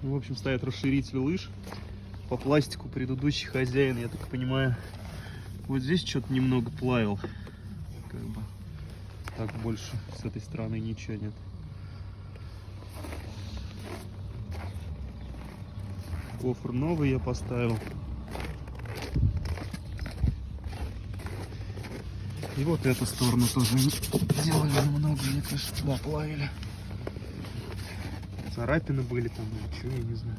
В общем, стоят расширители лыж. По пластику предыдущий хозяин, я так понимаю, вот здесь что-то немного плавил. Как бы так больше с этой стороны ничего нет. Кофр новый я поставил. И вот эту сторону тоже делали немного, мне кажется, да, плавили. Царапины были там, или что, я не знаю.